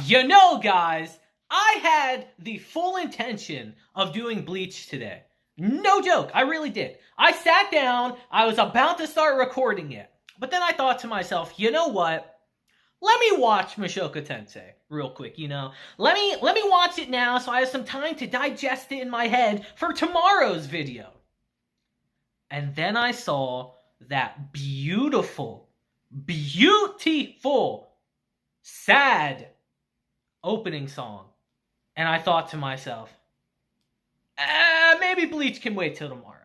You know, guys, I had the full intention of doing Bleach today. No joke, I really did. I sat down, I was about to start recording it. But then I thought to myself, you know what? Let me watch Mushoku Tensei real quick, you know? Let me watch it now so I have some time to digest it in my head for tomorrow's video. And then I saw that beautiful, sad opening song. And I thought to myself, maybe Bleach can wait till tomorrow.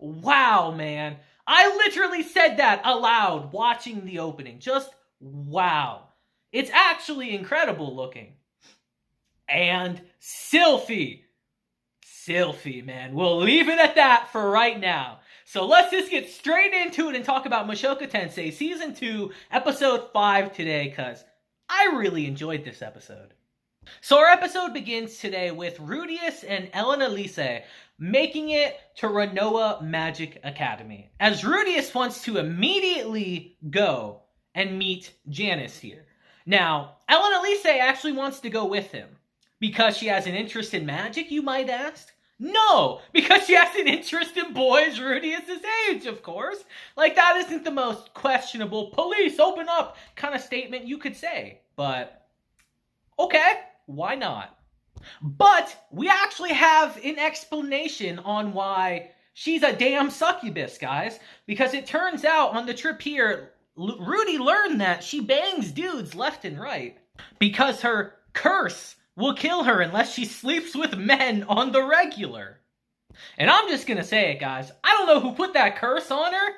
Wow, man. I literally said that aloud watching the opening. Just wow. It's actually incredible looking. And Sylphy. Sylphy, man. We'll leave it at that for right now. So let's just get straight into it and talk about Mushoku Tensei Season 2, Episode 5 today, because I really enjoyed this episode. So our episode begins today with Rudeus and Elise making it to Ranoa Magic Academy, as Rudeus wants to immediately go and meet Janice here. Now, Elise actually wants to go with him. Because she has an interest in magic, you might ask? No! Because she has an interest in boys Rudeus' age, of course. Like, that isn't the most questionable, police, open up, kind of statement you could say. But, okay, why not? But we actually have an explanation on why she's a damn succubus, guys. Because it turns out on the trip here, Rudy learned that she bangs dudes left and right. Because her curse will kill her unless she sleeps with men on the regular. And I'm just gonna say it, guys. I don't know who put that curse on her.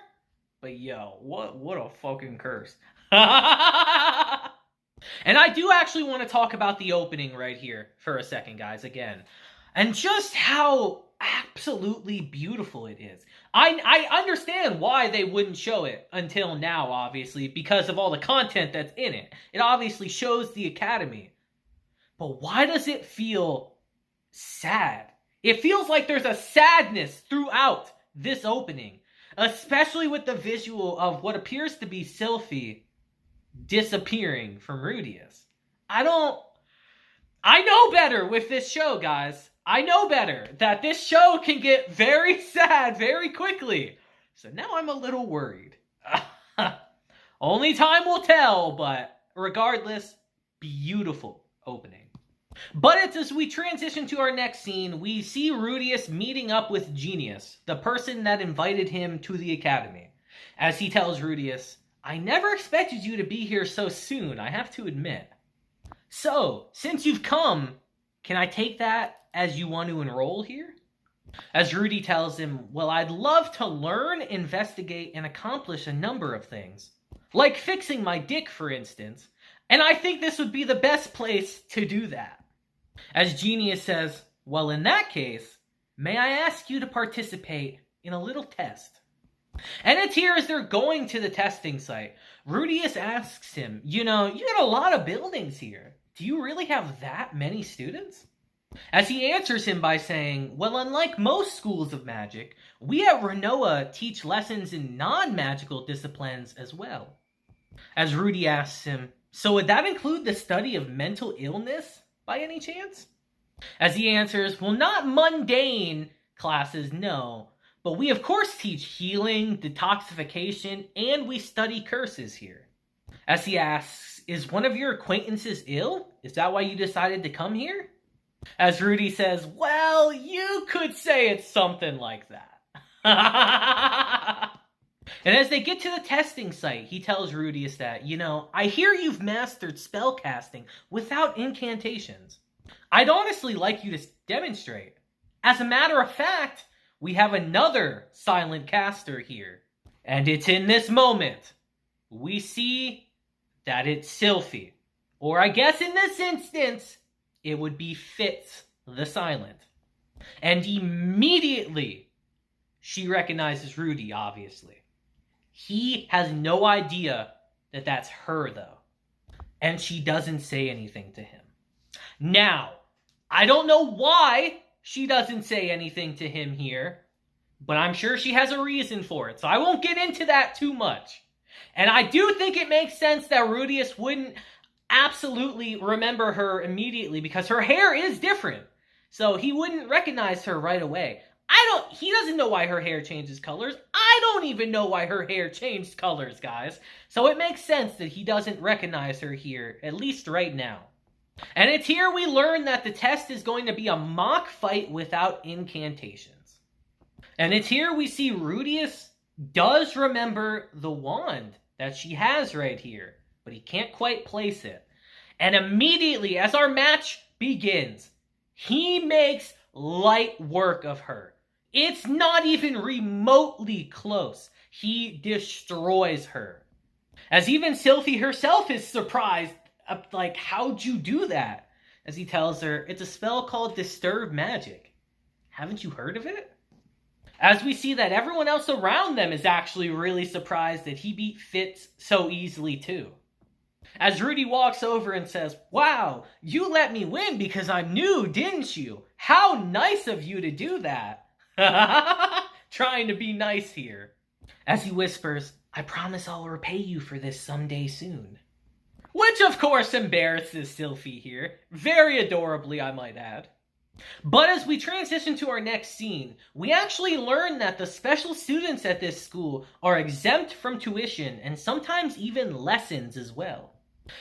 But yo, what a fucking curse. And I do actually want to talk about the opening right here for a second, guys, again. And just how absolutely beautiful it is. I understand why they wouldn't show it until now, obviously, because of all the content that's in it. It obviously shows the academy. But why does it feel sad? It feels like there's a sadness throughout this opening. Especially with the visual of what appears to be Sylphy disappearing from Rudeus. I know better with this show, guys. I know better that this show can get very sad very quickly. So now I'm a little worried. Only time will tell, but regardless, beautiful opening. But it's as we transition to our next scene, we see Rudeus meeting up with Genius, the person that invited him to the academy. As he tells Rudeus, I never expected you to be here so soon, I have to admit. So, since you've come, can I take that as you want to enroll here? As Rudy tells him, well, I'd love to learn, investigate, and accomplish a number of things. Like fixing my dick, for instance. And I think this would be the best place to do that. As Genius says, well, in that case, may I ask you to participate in a little test? And it's here as they're going to the testing site. Rudeus asks him, you know, you got a lot of buildings here. Do you really have that many students? As he answers him by saying, well, unlike most schools of magic, we at Ranoa teach lessons in non-magical disciplines as well. As Rudy asks him, so would that include the study of mental illness by any chance? As he answers, well, not mundane classes, no. But we, of course, teach healing, detoxification, and we study curses here. As he asks, is one of your acquaintances ill? Is that why you decided to come here? As Rudy says, well, you could say it's something like that. And as they get to the testing site, he tells Rudeus that, you know, I hear you've mastered spellcasting without incantations. I'd honestly like you to demonstrate. As a matter of fact, we have another silent caster here. And it's in this moment we see that it's Sylphy. Or I guess in this instance, it would be Fitz the Silent. And immediately, she recognizes Rudy, obviously. He has no idea that that's her, though. And she doesn't say anything to him. Now, I don't know why she doesn't say anything to him here, but I'm sure she has a reason for it, so I won't get into that too much. And I do think it makes sense that Rudeus wouldn't absolutely remember her immediately because her hair is different. So he wouldn't recognize her right away. He doesn't know why her hair changes colors. I don't even know why her hair changed colors, guys. So it makes sense that he doesn't recognize her here, at least right now. And it's here we learn that the test is going to be a mock fight without incantations. And it's here we see Rudeus does remember the wand that she has right here, but he can't quite place it. And immediately, as our match begins, he makes light work of her. It's not even remotely close. He destroys her. As even Sylphy herself is surprised, like, how'd you do that? As he tells her, it's a spell called Disturb Magic. Haven't you heard of it? As we see that everyone else around them is actually really surprised that he beat Fitz so easily too. As Rudy walks over and says, wow, you let me win because I'm new, didn't you? How nice of you to do that. Trying to be nice here. As he whispers, I promise I'll repay you for this someday soon. Which of course embarrasses Sylphy here. Very adorably, I might add. But as we transition to our next scene, we actually learn that the special students at this school are exempt from tuition and sometimes even lessons as well.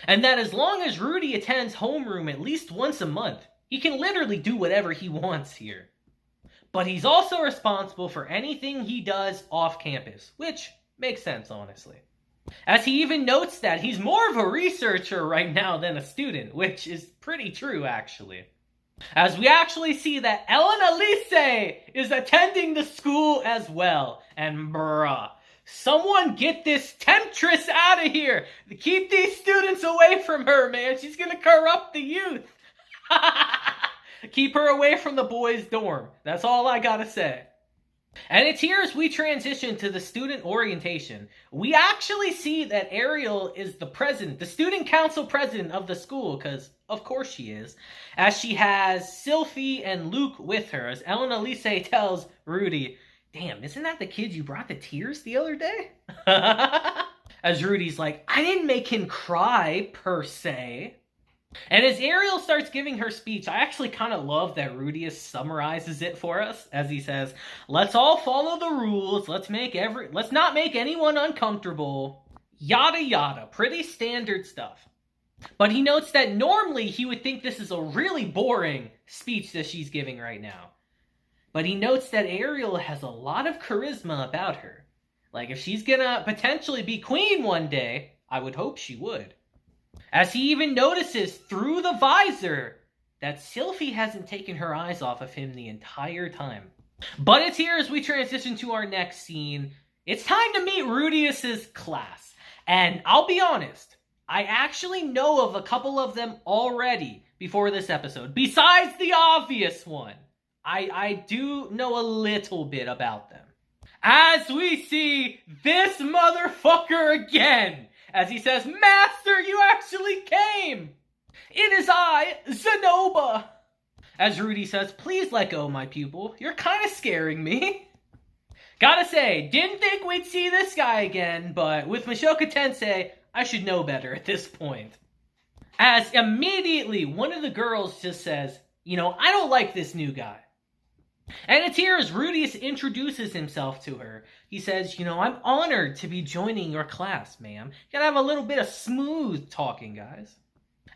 And that as long as Rudy attends homeroom at least once a month, he can literally do whatever he wants here. But he's also responsible for anything he does off campus, which makes sense, honestly. As he even notes that he's more of a researcher right now than a student, which is pretty true, actually. As we actually see that Elise is attending the school as well. And bruh, someone get this temptress out of here. Keep these students away from her, man. She's gonna corrupt the youth. Keep her away from the boys' dorm. That's all I gotta say. And it's here as we transition to the student orientation. We actually see that Ariel is the president, the student council president of the school, because of course she is, as she has Sylphy and Luke with her, as Elise tells Rudy, damn, isn't that the kid you brought to tears the other day? As Rudy's like, I didn't make him cry, per se. And as Ariel starts giving her speech, I actually kind of love that Rudeus summarizes it for us, as he says, let's all follow the rules, let's not make anyone uncomfortable, yada yada, pretty standard stuff. But he notes that normally he would think this is a really boring speech that she's giving right now. But he notes that Ariel has a lot of charisma about her. Like, if she's gonna potentially be queen one day, I would hope she would. As he even notices through the visor that Sylphy hasn't taken her eyes off of him the entire time. But it's here as we transition to our next scene. It's time to meet Rudeus's class. And I'll be honest, I actually know of a couple of them already before this episode. Besides the obvious one, I do know a little bit about them. As we see this motherfucker again. As he says, Master, you actually came! It is I, Zenoba! As Rudy says, please let go, my pupil. You're kind of scaring me. Gotta say, didn't think we'd see this guy again, but with Mushoku Tensei, I should know better at this point. As immediately, one of the girls just says, I don't like this new guy. And it's here as Rudeus introduces himself to her. He says, I'm honored to be joining your class, ma'am. Gotta have a little bit of smooth talking, guys.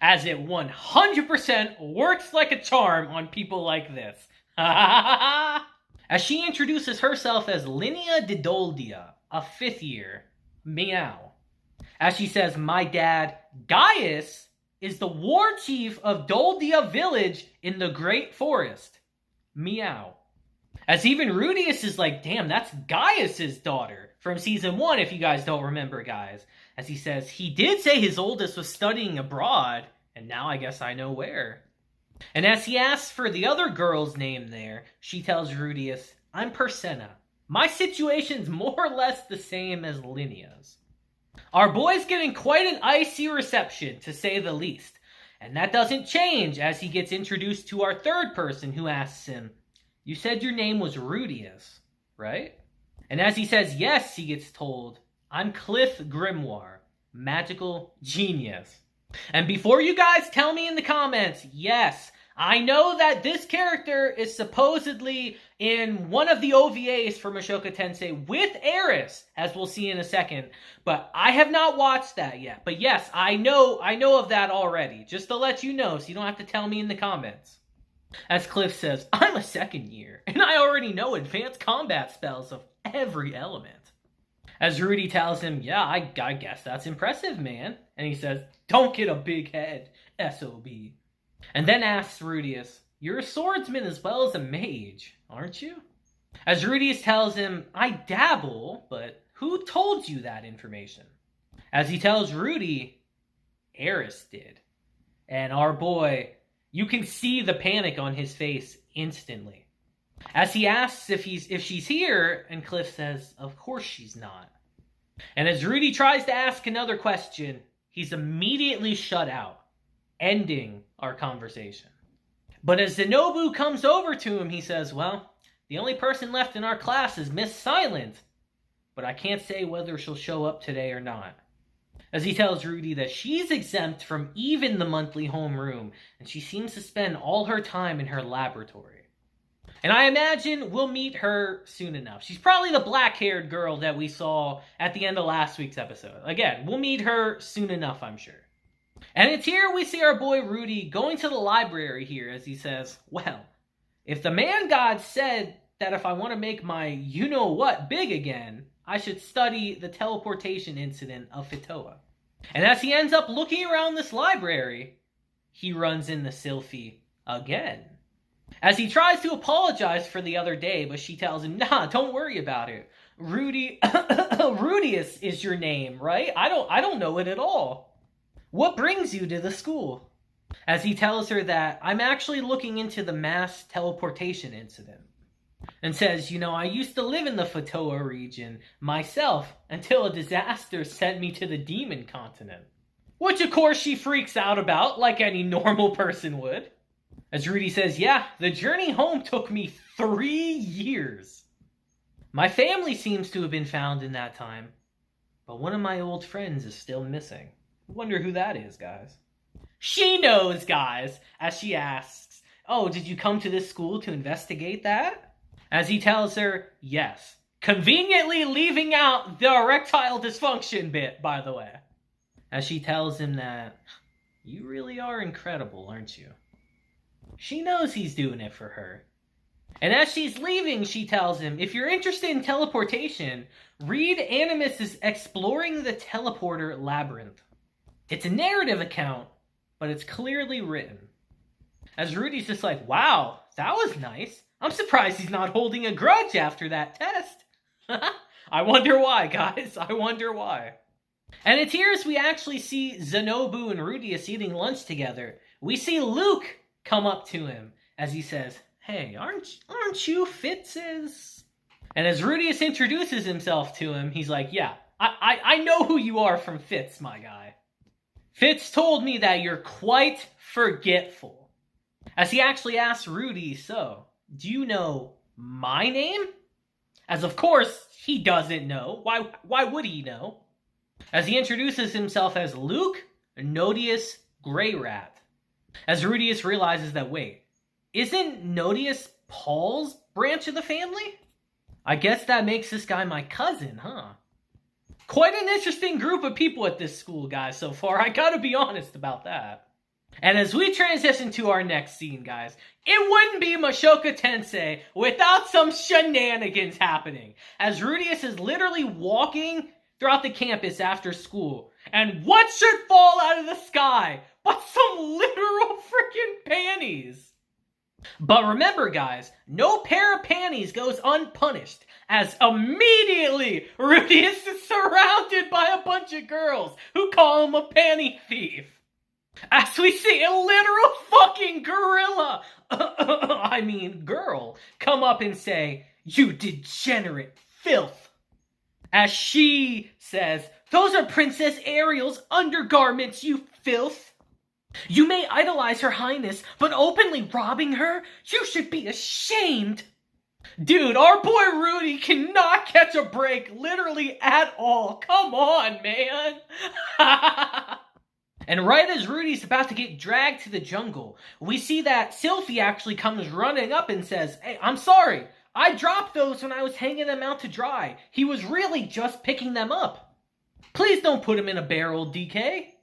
As it 100% works like a charm on people like this. As she introduces herself as Linnea Didoldia, a 5th year. Meow. As she says, my dad, Gaius, is the war chief of Doldia village in the Great Forest. Meow. As even Rudeus is like, damn, that's Gaius's daughter from season 1, if you guys don't remember, guys. As he says, he did say his oldest was studying abroad, and now I guess I know where. And as he asks for the other girl's name there, she tells Rudeus, I'm Persena. My situation's more or less the same as Linnea's. Our boy's getting quite an icy reception, to say the least. And that doesn't change as he gets introduced to our third person who asks him, you said your name was Rudeus, right? And as he says yes, he gets told, I'm Cliff Grimoire, magical genius. And before you guys tell me in the comments, yes, I know that this character is supposedly in one of the OVAs for Mushoku Tensei with Eris, as we'll see in a second, but I have not watched that yet. But yes, I know of that already, just to let you know, so you don't have to tell me in the comments. As Cliff says, I'm a second year, and I already know advanced combat spells of every element. As Rudy tells him, yeah, I guess that's impressive, man. And he says, don't get a big head, SOB. And then asks Rudeus, you're a swordsman as well as a mage, aren't you? As Rudeus tells him, I dabble, but who told you that information? As he tells Rudy, Eris did. And our boy, you can see the panic on his face instantly. As he asks if she's here, and Cliff says, of course she's not. And as Rudy tries to ask another question, he's immediately shut out, ending our conversation. But as Zenobu comes over to him, he says, well, the only person left in our class is Miss Silent, but I can't say whether she'll show up today or not. As he tells Rudy that she's exempt from even the monthly homeroom, and she seems to spend all her time in her laboratory. And I imagine we'll meet her soon enough. She's probably the black-haired girl that we saw at the end of last week's episode. Again, we'll meet her soon enough, I'm sure. And it's here we see our boy Rudy going to the library here as he says, well, if the man god said that if I want to make my you-know-what big again, I should study the teleportation incident of Fitoa. And as he ends up looking around this library, he runs into Sylphy again. As he tries to apologize for the other day, but she tells him, nah, don't worry about it. Rudeus is your name, right? I don't know it at all. What brings you to the school? As he tells her that I'm actually looking into the mass teleportation incident. And says, you know, I used to live in the Fitoa region myself until a disaster sent me to the demon continent. Which of course she freaks out about like any normal person would. As Rudy says, yeah, the journey home took me 3 years. My family seems to have been found in that time, but one of my old friends is still missing. Wonder who that is, guys. She knows, guys, as she asks, oh, did you come to this school to investigate that? As he tells her, yes. Conveniently leaving out the erectile dysfunction bit, by the way. As she tells him that, you really are incredible, aren't you? She knows he's doing it for her. And as she's leaving, she tells him, if you're interested in teleportation, read Animus's Exploring the Teleporter Labyrinth. It's a narrative account, but it's clearly written. As Rudy's just like, wow, that was nice. I'm surprised he's not holding a grudge after that test. I wonder why, guys. I wonder why. And it's here as we actually see Zenobu and Rudeus eating lunch together. We see Luke come up to him as he says, hey, aren't you Fitz's? And as Rudeus introduces himself to him, he's like, yeah, I know who you are from Fitz, my guy. Fitz told me that you're quite forgetful. As he actually asks Rudy, so, do you know my name? As of course, he doesn't know. Why would he know? As he introduces himself as Luke Nodius Greyrat. As Rudeus realizes that, wait, isn't Nodius Paul's branch of the family? I guess that makes this guy my cousin, huh? Quite an interesting group of people at this school, guys, so far. I gotta be honest about that. And as we transition to our next scene, guys, it wouldn't be Mushoku Tensei without some shenanigans happening. As Rudeus is literally walking throughout the campus after school. And what should fall out of the sky but some literal freaking panties? But remember, guys, no pair of panties goes unpunished, as immediately Rudeus is surrounded by a bunch of girls who call him a panty thief. As we see a literal fucking gorilla, girl, come up and say, you degenerate filth. As she says, those are Princess Ariel's undergarments, you filth. You may idolize her highness, but openly robbing her? You should be ashamed. Dude, our boy Rudy cannot catch a break literally at all. Come on, man. And right as Rudy's about to get dragged to the jungle, we see that Sylphy actually comes running up and says, "Hey, I'm sorry. I dropped those when I was hanging them out to dry. He was really just picking them up. Please don't put him in a barrel, DK."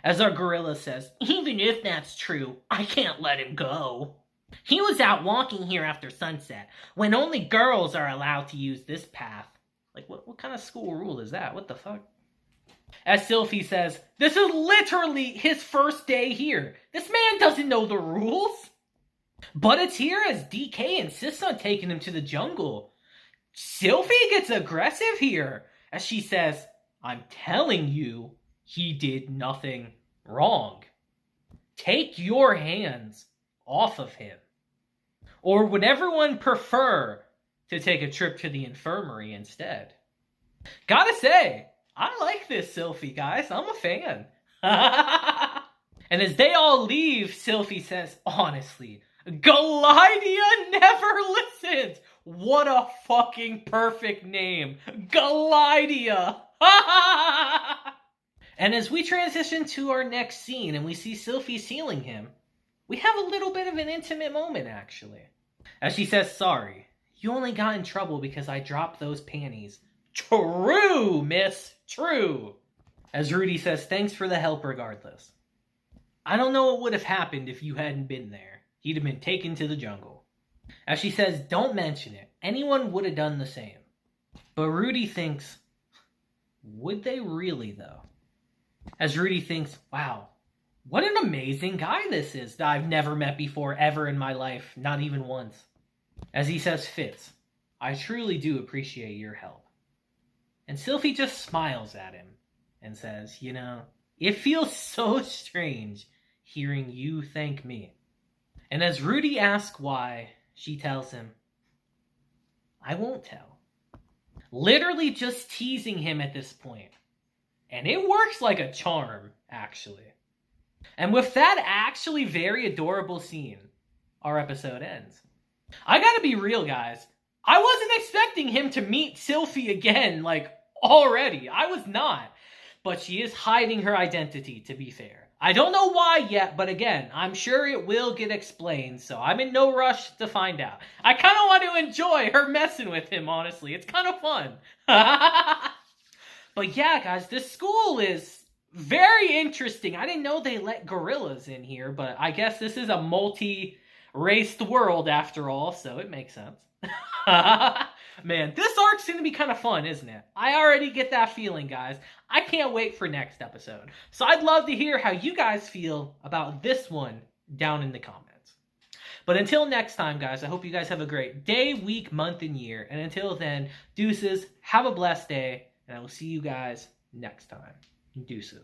As our gorilla says, "Even if that's true, I can't let him go. He was out walking here after sunset, when only girls are allowed to use this path." Like, what kind of school rule is that? What the fuck? As Sylphy says, "This is literally his first day here. This man doesn't know the rules." But it's here as DK insists on taking him to the jungle. Sylphy gets aggressive here as she says, "I'm telling you, he did nothing wrong. Take your hands off of him." Or would everyone prefer to take a trip to the infirmary instead? Gotta say, I like this Sylphy, guys. I'm a fan. And as they all leave, Sylphy says, "Honestly, Galidia never listens." What a fucking perfect name. Galidia. And as we transition to our next scene and we see Sylphy healing him, we have a little bit of an intimate moment, actually. As she says, "Sorry, you only got in trouble because I dropped those panties." True, miss, true. As Rudy says, "Thanks for the help regardless. I don't know what would have happened if you hadn't been there. He'd have been taken to the jungle." As she says, "Don't mention it. Anyone would have done the same." But Rudy thinks, would they really, though? As Rudy thinks, wow, what an amazing guy this is that I've never met before ever in my life, not even once. As he says, "Fitz, I truly do appreciate your help." And Sylphy just smiles at him and says, "You know, it feels so strange hearing you thank me." And as Rudy asks why, she tells him, "I won't tell." Literally just teasing him at this point. And it works like a charm, actually. And with that actually very adorable scene, our episode ends. I gotta be real, guys. I wasn't expecting him to meet Sylphy again, like, already. I was not. But she is hiding her identity, to be fair. I don't know why yet, but again, I'm sure it will get explained, so I'm in no rush to find out. I kind of want to enjoy her messing with him, honestly. It's kind of fun. But yeah, guys, this school is very interesting. I didn't know they let gorillas in here, but I guess this is a multi-raced world after all, so it makes sense. Man, this arc's going to be kind of fun, isn't it? I already get that feeling, guys. I can't wait for next episode. So I'd love to hear how you guys feel about this one down in the comments. But until next time, guys, I hope you guys have a great day, week, month, and year. And until then, deuces, have a blessed day, and I will see you guys next time. Deuces.